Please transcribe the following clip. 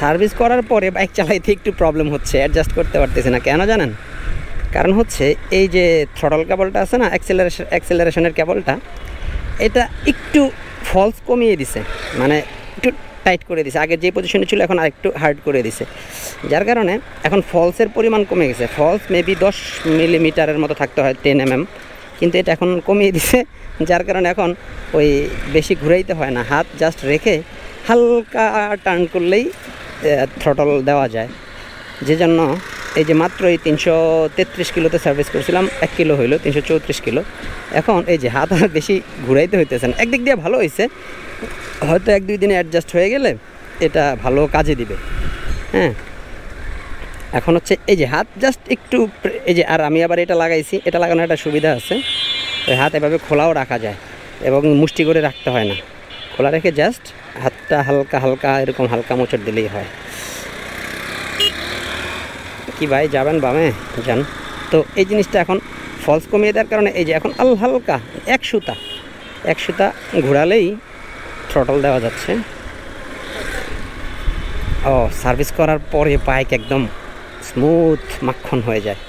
Service করার পরে bike চালাইতে একটু প্রবলেম হচ্ছে, অ্যাডজাস্ট করতে পারতেছি না। কেন জানেন? কারণ হচ্ছে এই যে থ্রটল কেবলটা আছে না, অ্যাক্সেলারেশনের কেবলটা, এটা একটু ফলস কমিয়ে দিছে, মানে একটু টাইট করে দিছে। আগে যে পজিশনে ছিল এখন আরেকটু হার্ড করে দিছে, যার কারণে এখন ফলসের পরিমাণ কমে গেছে। ফলস মেবি 10 মিলিমিটারের মতো থাকতে হয়, 10 mm, কিন্তু এটা এখন কমিয়ে দিছে, যার কারণে এখন ওই বেশি ঘুরাইতে হয় না, হাত জাস্ট রেখে হালকা টার্ন করলেই থ্রটল দেওয়া যায়। যে জন্য এই যে মাত্র এই 333 কিলোতে সার্ভিস করছিলাম, 1 কিলো হইলো 334 কিলো। এখন এই যে হাত আর বেশি ঘুরাইতে হইতেছে না। একদিক দিয়ে ভালো হয়েছে, হয়তো 1-2 দিনে অ্যাডজাস্ট হয়ে গেলে এটা ভালো কাজে দিবে। হ্যাঁ, এখন হচ্ছে এই যে হাত জাস্ট একটু এই যে, আর আমি আবার এটা লাগাইছি, এটা লাগানোর একটা সুবিধা আছে, ওই হাত এভাবে খোলাও রাখা যায় এবং মুষ্টি করে রাখতে হয় না, খোলা রেখে জাস্ট হাতটা হালকা হালকা এরকম হালকা মোচড় দিলেই হয়। কি ভাই যাবেন বামে যান। তো এই জিনিসটা এখন ফলস কমিয়ে দেওয়ার কারণে এই যে এখন হালকা এক সুতা ঘোরালেই থ্রটল দেওয়া যাচ্ছে। ও সার্ভিস করার পরে বাইক একদম স্মুথ মাখন হয়ে যায়।